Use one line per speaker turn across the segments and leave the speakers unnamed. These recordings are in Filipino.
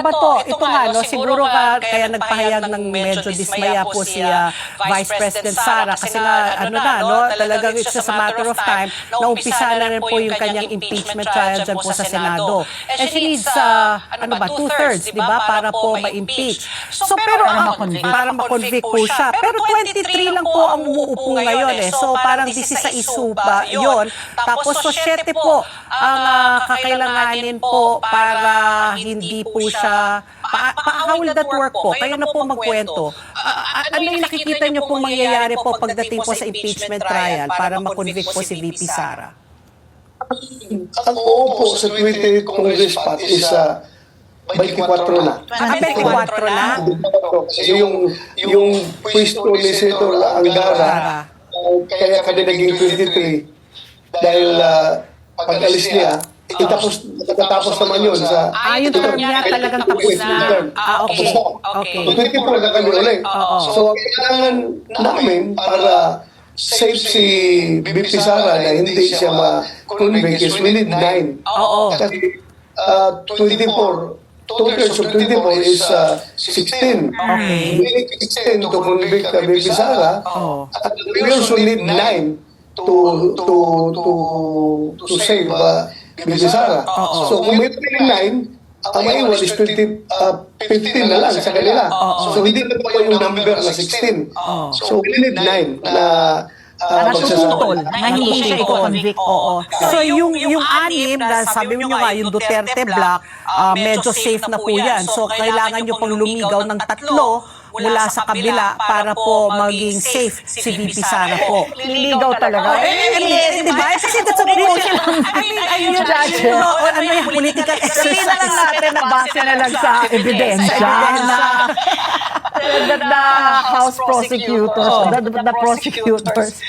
ba to? Ito nga, no, siguro kaya nagpahayag ng medyo dismaya po si Vice President Sara kasi nga, talagang it's just a matter of time na umpisa na rin po yung kanyang impeachment trial dyan po sa Senado. And she needs, 2/3, di ba, para po ma-impeach. So, pero, para ma-convict po siya. Pero 23 lang po ang umuupo ngayon eh. So, parang 16 pa yun. Tapos, so 7 po ang kakailanganin po para hindi po siya, how will that work po? Kayo na po magkwento. Ano yung nakikita niyo pong mangyayari po pagdating po sa impeachment trial para ma-convict po si VP Sara?
Ang uupo sa 20 Congress Pat is 24 na.
24 na?
Kasi yung pwesto ni Senator Angara, kaya kami naging 23 dahil pag-alis niya, tapos naman yun sa...
yung term niya talagang tapos na. Okay. Okay.
24 na kami ulit. So, ang kailangan namin para safe si VP Sara na hindi siya ma-convict is we need 9.
Oo.
Kasi 24, 2/3 of 24 is 16.
Okay.
We need 16 to convict VP Sara. At we also need 9 to save VP Sara. So kung may 9, ang maiwan is 15 na lang sa kanila. So hindi na po yung number na 16. So we need 9 na
natututol na hindi siya i-convict. Oo. So yung anim na sabi mo nga, yung Duterte Block, medyo safe na po yan. So kailangan nyo pang lumigaw ng 3 mula sa kabila para po maging safe si VP Sara po.
Liligaw talaga.
Diba? Kasi that's a political, ayun yung judge. Ano yung political exercise.
Sabihin na lang natin na base na lang sa ebidensya. The House prosecutors, the prosecutors,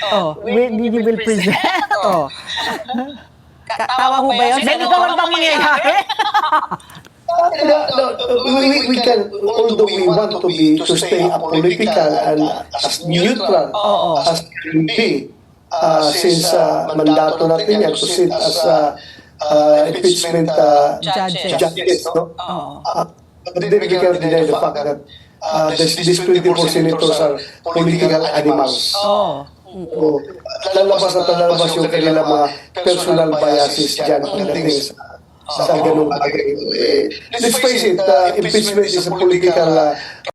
we will present.
Tawa ho ba yun?
Naligawan bang mangyayari?
We can, although we want to stay apolitical and as neutral as can be, since mandato natin yan to sit as impeachment judges, no? But then we can deny the fact that these 24 senators are political animals. Lalabas at lalabas yung kanilang mga personal biases dyan pagdating sa ganung bagay. Let's face it, impeachment is a political